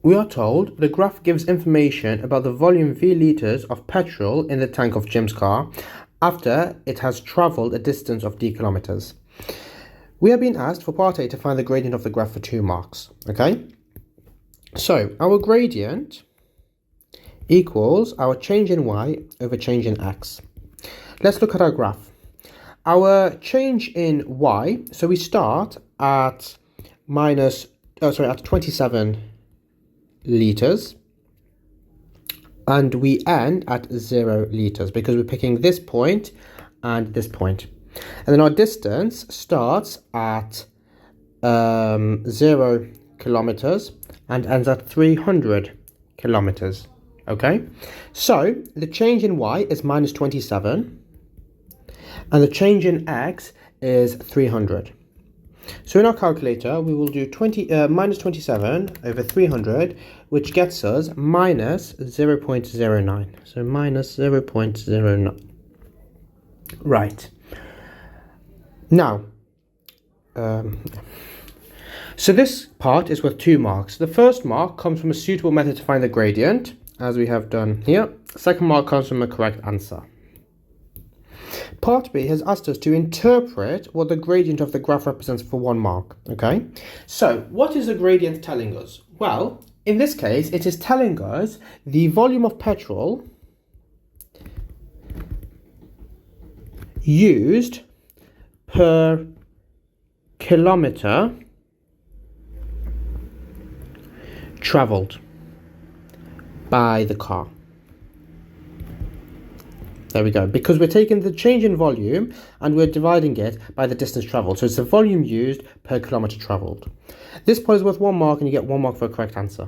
We are told the graph gives information about the volume v litres of petrol in the tank of Jim's car after it has travelled a distance of d kilometres. We have been asked for part A to find the gradient of the graph for 2 marks, okay? So our gradient equals our change in y over change in x. Let's look at our graph. Our change in y, so we start at at 27 litres and we end at 0 litres because we're picking this point and this point. And then our distance starts at 0 kilometres and ends at 300 kilometres. Okay, so the change in y is minus 27 and the change in x is 300. So in our calculator we will do minus 27 over 300, which gets us minus 0.09. So minus 0.09. Right. Now, so this part is worth 2 marks. The first mark comes from a suitable method to find the gradient, as we have done here. Second mark comes from a correct answer. Part B has asked us to interpret what the gradient of the graph represents for 1 mark, okay? So, what is the gradient telling us? Well, in this case, it is telling us the volume of petrol used per kilometre travelled by the car. There we go, because we're taking the change in volume and we're dividing it by the distance travelled. So it's the volume used per kilometre travelled. This part is worth 1 mark and you get 1 mark for a correct answer.